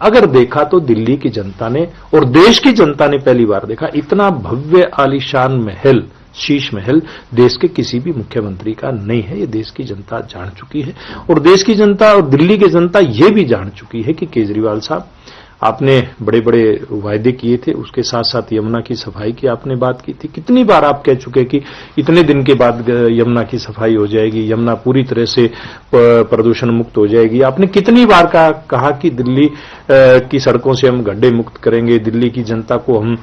Speaker 20: अगर देखा तो दिल्ली की जनता ने और देश की जनता ने पहली बार देखा। इतना भव्य आलीशान महल, शीश महल देश के किसी भी मुख्यमंत्री का नहीं है। ये देश की जनता जान चुकी है और देश की जनता और दिल्ली की जनता ये भी जान चुकी है कि केजरीवाल साहब, आपने बड़े बड़े वायदे किए थे, उसके साथ साथ यमुना की सफाई की आपने बात की थी। कितनी बार आप कह चुके कि इतने दिन के बाद यमुना की सफाई हो जाएगी, यमुना पूरी तरह से प्रदूषण मुक्त हो जाएगी। आपने कितनी बार कहा कि दिल्ली की सड़कों से हम गड्ढे मुक्त करेंगे, दिल्ली की जनता को हम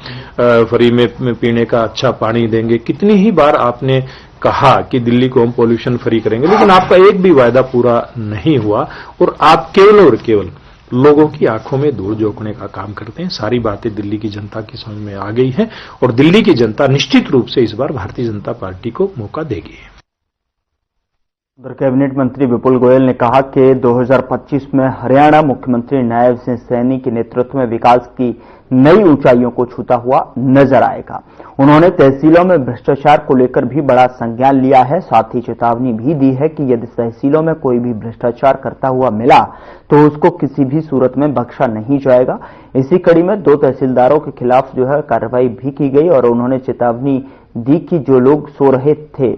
Speaker 20: फ्री में पीने का अच्छा पानी देंगे। कितनी ही बार आपने कहा कि दिल्ली को हम पॉल्यूशन फ्री करेंगे, लेकिन आपका एक भी वायदा पूरा नहीं हुआ और आप केवल और केवल लोगों की आंखों में धूल झोंकने का काम करते हैं। सारी बातें दिल्ली की जनता की समझ में आ गई हैं और दिल्ली की जनता निश्चित रूप से इस बार भारतीय जनता पार्टी को मौका देगी।
Speaker 17: उधर कैबिनेट मंत्री विपुल गोयल ने कहा कि 2025 में हरियाणा मुख्यमंत्री नायब सिंह सैनी के नेतृत्व में विकास की नई ऊंचाइयों को छूता हुआ नजर आएगा। उन्होंने तहसीलों में भ्रष्टाचार को लेकर भी बड़ा संज्ञान लिया है, साथ ही चेतावनी भी दी है कि यदि तहसीलों में कोई भी भ्रष्टाचार करता हुआ मिला तो उसको किसी भी सूरत में बख्शा नहीं जाएगा। इसी कड़ी में 2 तहसीलदारों के खिलाफ जो है कार्रवाई भी की गई और उन्होंने चेतावनी दी कि जो लोग सो रहे थे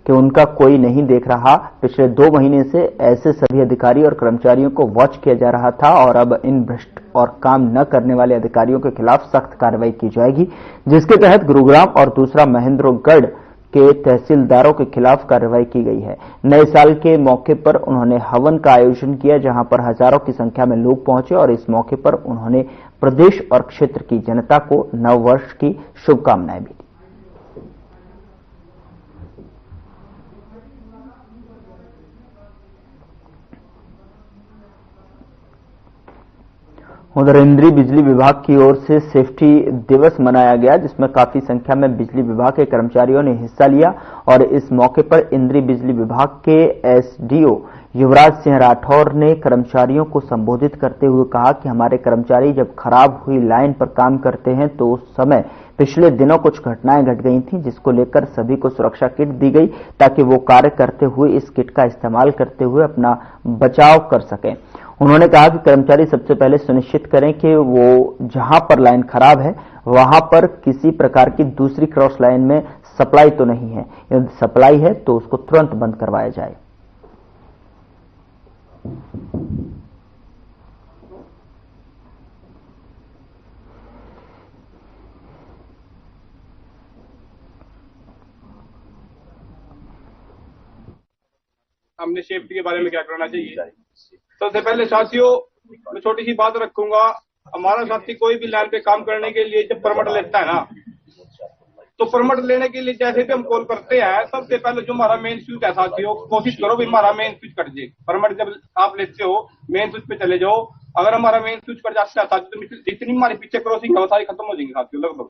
Speaker 17: कि उनका कोई नहीं देख रहा। पिछले 2 महीने से ऐसे सभी अधिकारी और कर्मचारियों को वॉच किया जा रहा था और अब इन भ्रष्ट और काम न करने वाले अधिकारियों के खिलाफ सख्त कार्रवाई की जाएगी, जिसके तहत गुरुग्राम और दूसरा महेंद्रगढ़ के तहसीलदारों के खिलाफ कार्रवाई की गई है। नए साल के मौके पर उन्होंने हवन का आयोजन किया, जहां पर हजारों की संख्या में लोग पहुंचे और इस मौके पर उन्होंने प्रदेश और क्षेत्र की जनता को नववर्ष की शुभकामनाएं भी दी। उधर इंद्री बिजली विभाग की ओर से सेफ्टी दिवस मनाया गया, जिसमें काफी संख्या में बिजली विभाग के कर्मचारियों ने हिस्सा लिया और इस मौके पर इंद्री बिजली विभाग के एसडीओ युवराज सिंह राठौर ने कर्मचारियों को संबोधित करते हुए कहा कि हमारे कर्मचारी जब खराब हुई लाइन पर काम करते हैं तो उस समय पिछले दिनों कुछ घटनाएं घट गई थीं, जिसको लेकर सभी को सुरक्षा किट दी गई ताकि वो कार्य करते हुए इस किट का इस्तेमाल करते हुए अपना बचाव कर सकें। उन्होंने कहा कि कर्मचारी सबसे पहले सुनिश्चित करें कि वो जहां पर लाइन खराब है वहां पर किसी प्रकार की दूसरी क्रॉस लाइन में सप्लाई तो नहीं है, यदि सप्लाई है तो उसको तुरंत बंद करवाया जाए।
Speaker 4: हमने सेफ्टी के बारे में क्या करना चाहिए। सबसे पहले साथियों, मैं छोटी सी बात रखूंगा। हमारा साथी कोई भी लाइन पे काम करने के लिए जब परमिट लेता है ना, तो परमिट लेने के लिए जैसे भी हम कॉल करते हैं, सबसे पहले जो हमारा मेन स्विच है साथियों, कोशिश करो भी हमारा मेन स्विच कट जाए। परमिट जब आप लेते हो मेन स्विच पे चले जाओ। अगर हमारा मेन स्विच कट जाता है साथियों, तो जितनी हमारी पीछे क्रॉसिंग है वो सारी खत्म हो जाएंगी साथियों, लगभग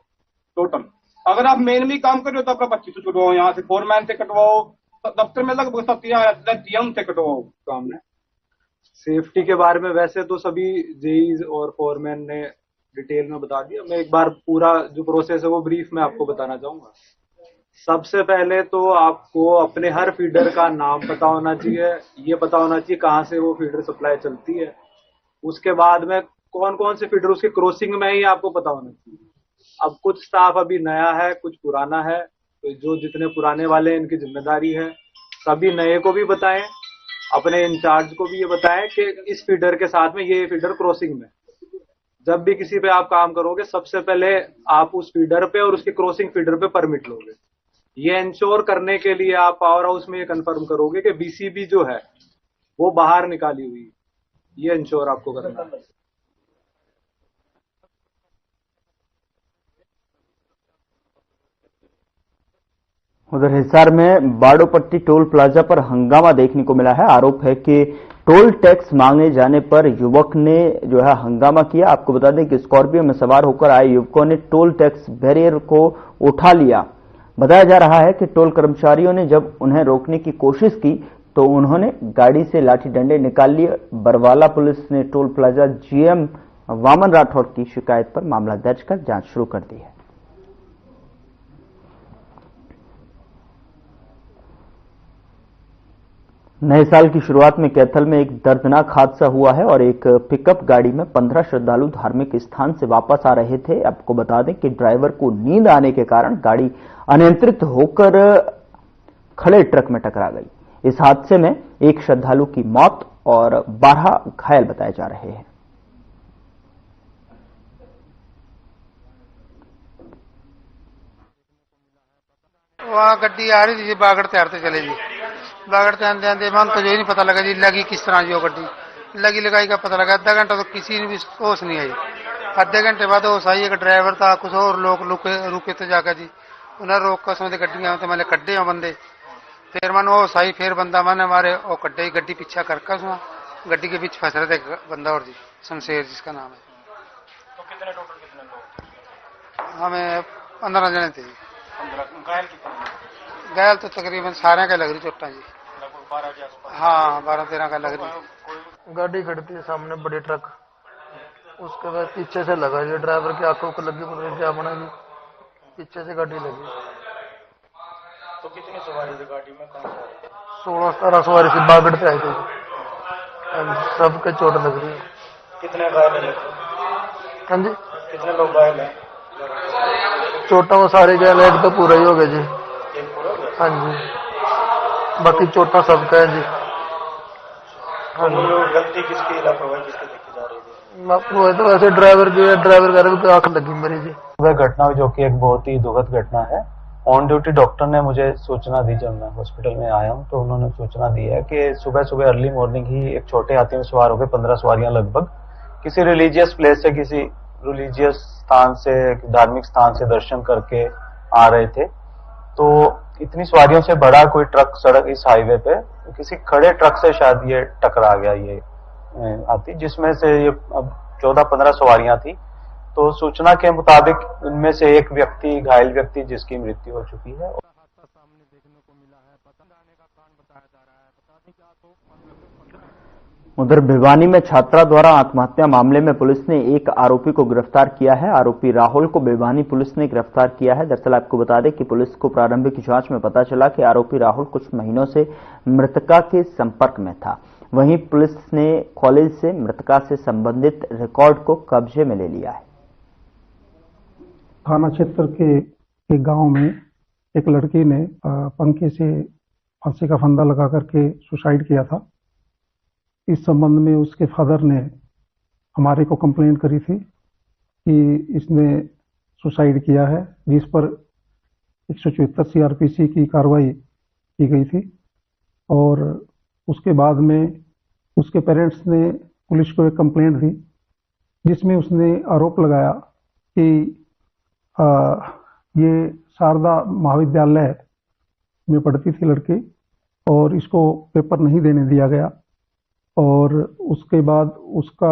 Speaker 4: टोटल। अगर आप मेन में काम कर रहे हो तो अपना 25 कटवाओ, यहाँ से फोरमैन से कटवाओ, दफ्तर में लगभग 7 से कटवाओ काम में।
Speaker 5: सेफ्टी के बारे में वैसे तो सभी जेईज और फोरमैन ने डिटेल में बता दिया। मैं एक बार पूरा जो प्रोसेस है वो ब्रीफ में आपको बताना चाहूंगा। सबसे पहले तो आपको अपने हर फीडर का नाम पता होना चाहिए, ये पता होना चाहिए कहाँ से वो फीडर सप्लाई चलती है। उसके बाद में कौन कौन से फीडर उसके क्रॉसिंग में ही आपको पता होना चाहिए। अब कुछ स्टाफ अभी नया है, कुछ पुराना है, तो जो जितने पुराने वाले हैं इनकी जिम्मेदारी है सभी नए को भी बताएं, अपने इंचार्ज को भी ये बताएं कि इस फीडर के साथ में ये फीडर क्रॉसिंग में। जब भी किसी पे आप काम करोगे सबसे पहले आप उस फीडर पे और उसके क्रॉसिंग फीडर पे परमिट लोगे। ये इंश्योर करने के लिए आप पावर हाउस में ये कंफर्म करोगे कि बीसीबी जो है वो बाहर निकाली हुई है, ये इंश्योर आपको करना है।
Speaker 17: उधर हिसार में बाड़ोपट्टी टोल प्लाजा पर हंगामा देखने को मिला है। आरोप है कि टोल टैक्स मांगे जाने पर युवक ने जो है हंगामा किया। आपको बता दें कि स्कॉर्पियो में सवार होकर आए युवकों ने टोल टैक्स बैरियर को उठा लिया। बताया जा रहा है कि टोल कर्मचारियों ने जब उन्हें रोकने की कोशिश की तो उन्होंने गाड़ी से लाठी डंडे निकाल लिए। बरवाला पुलिस ने toll plaza GM Waman Rathod की शिकायत पर मामला दर्ज कर जांच शुरू कर दी है। नए साल की शुरुआत में कैथल में एक दर्दनाक हादसा हुआ है और एक पिकअप गाड़ी में 15 श्रद्धालु धार्मिक स्थान से वापस आ रहे थे। आपको बता दें कि ड्राइवर को नींद आने के कारण गाड़ी अनियंत्रित होकर खड़े ट्रक में टकरा गई। इस हादसे में एक श्रद्धालु की मौत और 12 घायल बताए जा रहे हैं।
Speaker 6: वहाँ गड्डी आ रही थी, बागड़ तैरते चले जी। बागड़ते आते आते मन तो जो ही नहीं पता लगा जी लगी किस तरह जी वो गड्डी लगी लगाई का पता लगा। आधा घंटा तो किसी ने भी होश नहीं आई। आधे घंटे बाद होश आई, एक ड्राइवर था, कुछ और लोग रुके थे जाकर जी, उन्हें रोक कर उसमें गड्डियां तो मैंने कड्डे हैं बंदे। फिर मन होश आई, फिर बंदा मैंने हमारे वो कड्डे गड्डी पीछा करके उसमें गड्डी के बीच फंस रहे थे बंदा और जी, शमशेर जिसका नाम है।
Speaker 4: तो कितने टोटल कितने लोग?
Speaker 6: हमें 15 जने थे जी। घायल तो तकरीबन सारे का लग रही चोटा जी,
Speaker 4: 12 के आसपास।
Speaker 6: हाँ 12-13 का लग रही।
Speaker 7: गाड़ी खड़ी थी सामने, बड़ी ट्रक उसके बाद पीछे से लगा जी, ड्राइवर की आंखों को लगी, पता नहीं क्या बना जी, पीछे से गाड़ी लगी।
Speaker 20: तो कितनी सवारी थी गाड़ी में?
Speaker 7: 16-17 सवारी से बागड़ पे आई थी। सबके चोट लग रही है।
Speaker 20: कितने घायल हैं?
Speaker 7: हाँ जी,
Speaker 20: कितने लोग घायल हैं?
Speaker 7: चोटा वो सारे घायल, एक तो पूरा ही हो गया जी। हाँ जी, बाकी चोटा सबका है जी। हाँ जी,
Speaker 20: गलती किसकी, लापरवाही किसकी देखी जा रही थी?
Speaker 7: लापरवाही तो वैसे ड्राइवर की है, ड्राइवर का भी आंख लगी मेरी जी।
Speaker 8: वह घटना हुई जो कि एक बहुत ही दुखद घटना है। ऑन ड्यूटी डॉक्टर ने मुझे सूचना दी जब मैं हॉस्पिटल में आया हूं, तो उन्होंने सूचना दी है कि सुबह सुबह अर्ली मॉर्निंग ही एक छोटे हाथी में सवार होकर 15 सवारियां लगभग किसी रिलीजियस प्लेस से, किसी रिलीजियस स्थान से, धार्मिक स्थान से दर्शन करके आ रहे थे। तो इतनी सवारियों से बड़ा कोई ट्रक सड़क इस हाईवे पे किसी खड़े ट्रक से शायद ये टकरा गया ये हाथी, जिसमें से ये अब 14-15 सवारियां थी। तो सूचना के मुताबिक इनमें से एक व्यक्ति, घायल व्यक्ति, जिसकी मृत्यु हो चुकी है।
Speaker 17: उधर भिवानी में छात्रा द्वारा आत्महत्या मामले में पुलिस ने एक आरोपी को गिरफ्तार किया है। आरोपी राहुल को भिवानी पुलिस ने गिरफ्तार किया है। दरअसल आपको बता दें कि पुलिस को प्रारंभिक जांच में पता चला कि आरोपी राहुल कुछ महीनों से मृतका के संपर्क में था। वहीं पुलिस ने कॉलेज से मृतका से संबंधित रिकॉर्ड को कब्जे में ले लिया है।
Speaker 9: थाना क्षेत्र के एक गांव में एक लड़की ने पंखे से फांसी का फंदा लगा करके सुसाइड किया था। इस संबंध में उसके फादर ने हमारे को कंप्लेंट करी थी कि इसने सुसाइड किया है, जिस पर 174 सीआरपीसी की कार्रवाई की गई थी। और उसके बाद में उसके पेरेंट्स ने पुलिस को एक कंप्लेंट दी, जिसमें उसने आरोप लगाया कि ये शारदा महाविद्यालय में पढ़ती थी लड़की और इसको पेपर नहीं देने दिया गया। और उसके बाद उसका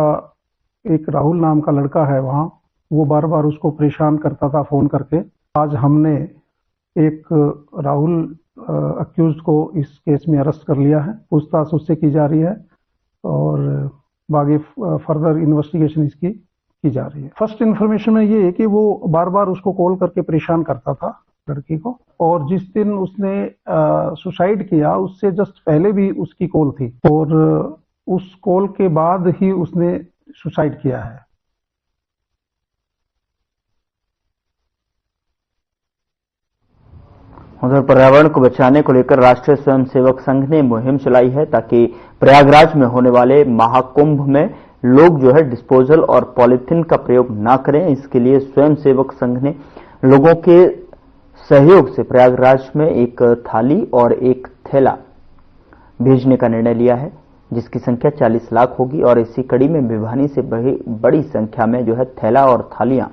Speaker 9: एक राहुल नाम का लड़का है वहाँ, वो बार बार उसको परेशान करता था फ़ोन करके। आज हमने एक राहुल अक्यूज्ड को इस केस में अरेस्ट कर लिया है। पूछताछ उससे की जा रही है और आगे फर्दर इन्वेस्टिगेशन इसकी की जा रही है। फर्स्ट इन्फॉर्मेशन में ये है कि वो बार बार उसको कॉल करके परेशान करता था लड़की को, और जिस दिन उसने सुसाइड किया उससे जस्ट पहले भी उसकी कॉल थी और उस कॉल के बाद ही उसने सुसाइड किया है।
Speaker 17: उधर पर्यावरण को बचाने को लेकर राष्ट्रीय स्वयंसेवक संघ ने मुहिम चलाई है ताकि प्रयागराज में होने वाले महाकुंभ में लोग जो है डिस्पोजल और पॉलीथीन का प्रयोग ना करें। इसके लिए स्वयंसेवक संघ ने लोगों के सहयोग से प्रयागराज में एक थाली और एक थैला भेजने का निर्णय लिया है, जिसकी संख्या 40 लाख होगी। और इसी कड़ी में भिवानी से बड़ी संख्या में जो है थैला और थालियां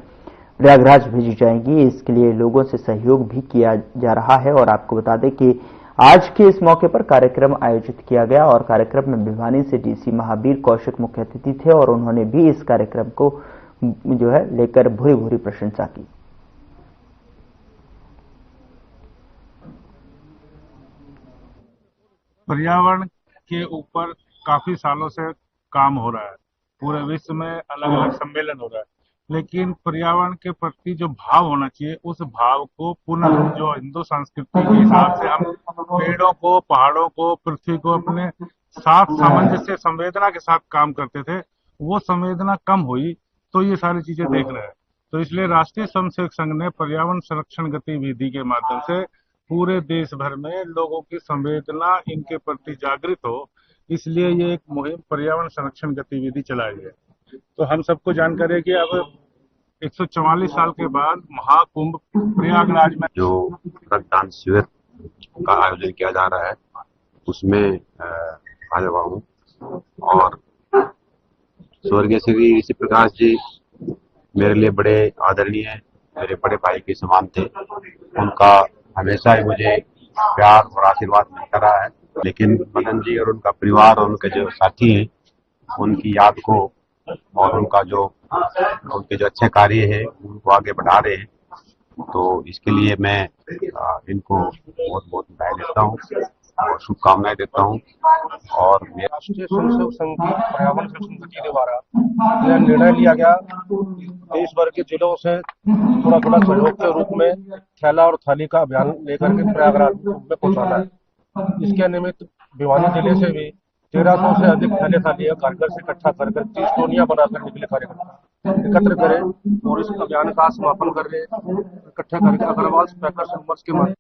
Speaker 17: प्रयागराज भेजी जाएंगी। इसके लिए लोगों से सहयोग भी किया जा रहा है। और आपको बता दें कि आज के इस मौके पर कार्यक्रम आयोजित किया गया और कार्यक्रम में भिवानी से डीसी महावीर कौशिक मुख्य अतिथि थे और उन्होंने भी इस कार्यक्रम को जो है लेकर भूरी भूरी प्रशंसा की।
Speaker 10: पर्यावरण के ऊपर काफी सालों से काम हो रहा है, पूरे विश्व में अलग अलग सम्मेलन हो रहा है, लेकिन पर्यावरण के प्रति जो भाव होना चाहिए उस भाव को पुनः जो हिंदू संस्कृति के हिसाब से हम पेड़ों को, पहाड़ों को, पृथ्वी को अपने साथ सामंजस्य संवेदना के साथ काम करते थे, वो संवेदना कम हुई तो ये सारी चीजें देख रहे हैं। तो इसलिए राष्ट्रीय स्वयंसेवक संघ ने पर्यावरण संरक्षण गतिविधि के माध्यम से पूरे देश भर में लोगों की संवेदना इनके प्रति जागृत हो, इसलिए ये एक मुहिम पर्यावरण संरक्षण गतिविधि चलाई है। तो हम सबको जानकारी है कि अब 144 साल के बाद महाकुंभ प्रयागराज में
Speaker 11: जो रक्तदान शिविर का आयोजन किया जा रहा है उसमें आया हुआ हूँ। और स्वर्गीय श्री ऋषि प्रकाश जी मेरे लिए बड़े आदरणीय, मेरे बड़े भाई के समान थे। उनका हमेशा ही मुझे प्यार और आशीर्वाद मिलता रहा है, लेकिन मदन जी और उनका परिवार और उनके जो साथी हैं उनकी याद को और उनके जो अच्छे कार्य है उनको आगे बढ़ा रहे हैं। तो इसके लिए मैं इनको बहुत बहुत बधाई देता हूँ शुभकामनाएं देता हूं। और
Speaker 12: राष्ट्रीय स्वयंसेवक संघ की पर्यावरण शिक्षण समिति द्वारा यह निर्णय लिया गया देश भर के जिलों से थोड़ा थोड़ा सहयोग के रूप में थैला और थाली का अभियान लेकर के प्रयागराज में पहुंचाना है। इसके निमित्त भिवानी जिले से भी 1300 से अधिक थैले थाली कारगर से इकट्ठा कर 30 टोलियां बनाकर निकले कार्यकर्ता एकत्र करें और इस अभियान का समापन कर रहे इकट्ठा करके अग्रवाल पैकर्स नंबर्स के माध्यम।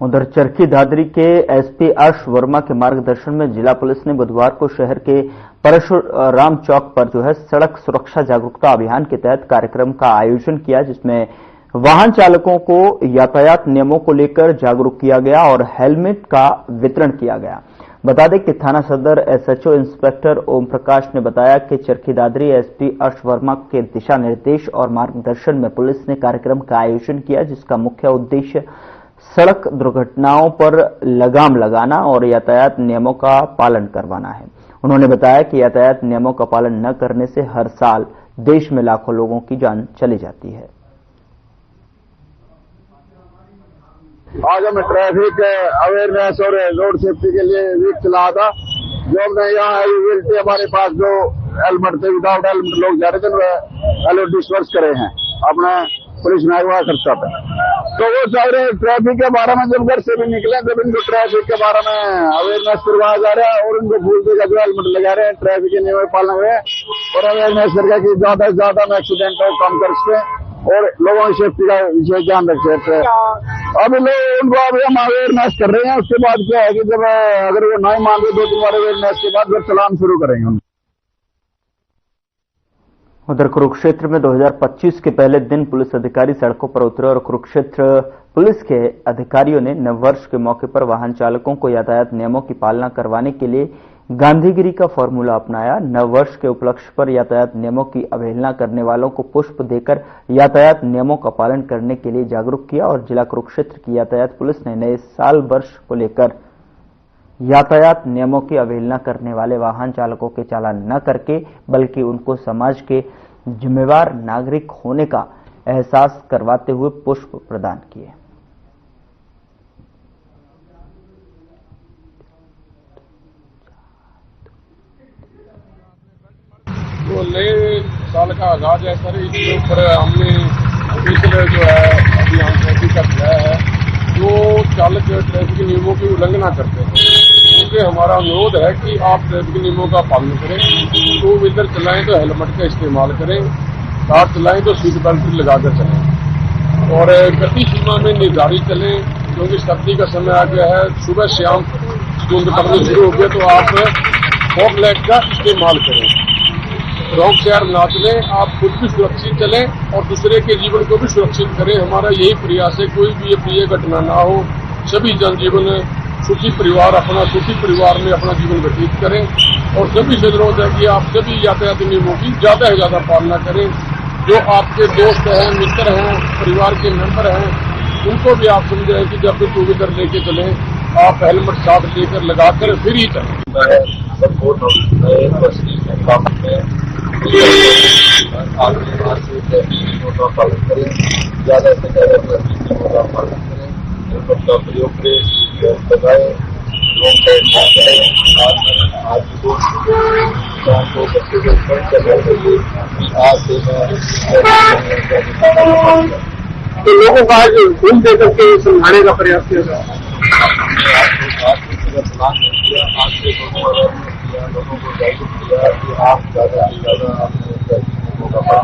Speaker 17: उधर चरखी दादरी के एसपी अर्श वर्मा के मार्गदर्शन में जिला पुलिस ने बुधवार को शहर के परशुराम चौक पर सड़क सुरक्षा जागरूकता अभियान के तहत कार्यक्रम का आयोजन किया, जिसमें वाहन चालकों को यातायात नियमों को लेकर जागरूक किया गया और हेलमेट का वितरण किया गया। बता दें कि थाना सदर एसएचओ इंस्पेक्टर ओम प्रकाश ने बताया कि चरखी दादरी एसपी अर्श वर्मा के दिशा निर्देश और मार्गदर्शन में पुलिस ने कार्यक्रम का आयोजन किया, जिसका मुख्य उद्देश्य सड़क दुर्घटनाओं पर लगाम लगाना और यातायात नियमों का पालन करवाना है। उन्होंने बताया कि यातायात नियमों का पालन न करने से हर साल देश में लाखों लोगों की जान चली जाती है।
Speaker 1: आज हमें ट्रैफिक अवेयरनेस और रोड सेफ्टी के लिए वीक चला था। जो हमने यहाँ एलिजिबिलिटी हमारे पास जो हेलमेट थे विदाउट हेलमेट लोग जा रहे थे एलओ डिस्पर्स करे हैं अपने पुलिस महकमा खर्चा पे। तो वो सारे ट्रैफिक के बारे में जब घर से भी निकले तब इनको ट्रैफिक के बारे में अवेयरनेस करवाया जा रहा है और इनको भूल देगा जो हेलमेट लगा रहे हैं ट्रैफिक के नियमों का पालन करें और अवेयरनेस करके कि ज्यादा से ज्यादा हम एक्सीडेंट को कम कर सकें और लोगों की सेफ्टी का विशेष ध्यान रखें। अभी लोग उनको अभी हम अवेयरनेस कर रहे हैं। उसके बाद क्या है कि जब अगर वो नहीं मान रहे 2-3 बार अवेयरनेस के बाद फिर चलान शुरू करेंगे हम।
Speaker 17: उधर कुरुक्षेत्र में 2025 के पहले दिन पुलिस अधिकारी सड़कों पर उतरे और कुरुक्षेत्र पुलिस के अधिकारियों ने नववर्ष के मौके पर वाहन चालकों को यातायात नियमों की पालना करवाने के लिए गांधीगिरी का फॉर्मूला अपनाया। नववर्ष के उपलक्ष्य पर यातायात नियमों की अवहेलना करने वालों को पुष्प देकर यातायात नियमों का पालन करने के लिए जागरूक किया और जिला कुरुक्षेत्र की यातायात पुलिस ने नए साल वर्ष को लेकर यातायात नियमों की अवहेलना करने वाले वाहन चालकों के चालान न करके बल्कि उनको समाज के जिम्मेवार नागरिक होने का एहसास करवाते हुए पुष्प प्रदान किए।
Speaker 13: तो नए साल का आगाज है सर, इसके ऊपर हमने पिछले जो है अभियान ट्रैफिक का किया है। जो चालक ट्रैफिक नियमों की उल्लंघना करते हैं क्योंकि हमारा अनुरोध है कि आप ट्रैफिक नियमों का पालन करें। 2 व्हीलर चलाएं तो हेलमेट का इस्तेमाल करें, कार चलाएं तो सीट बेल्ट लगाकर चलें और गति सीमा में निर्धारित चलें क्योंकि सर्दी का समय आ गया है। सुबह शाम धुंध पड़नी शुरू हो गया तो आप फॉग लाइट का इस्तेमाल करें। रॉन्ग शेयर ना चलें, आप खुद भी सुरक्षित चलें और दूसरे के जीवन को भी सुरक्षित करें। हमारा यही प्रयास है कोई भी अप्रिय घटना ना हो, सभी जनजीवन सुखी परिवार अपना सुखी परिवार में अपना जीवन व्यतीत करें और सभी से अनुरोध है कि आप सभी यातायात नियमों की ज्यादा से ज्यादा पालना करें। जो आपके दोस्त हैं, मित्र हैं, परिवार के मेंबर हैं, उनको भी आप समझाएं कि जब भी 2 व्हीलर लेके चलें आप हेलमेट साथ लेकर लगाकर फिर ही चलें।
Speaker 1: ज्यादा से ज्यादा प्रयोग करें, लगाए लोग आज को बच्चे को आज से तो लोगों का आज भूल दे करके समझाने का प्रयास किया जाए। आज से लोगों को जागरूक किया कि आप ज्यादा से ज्यादा अपने का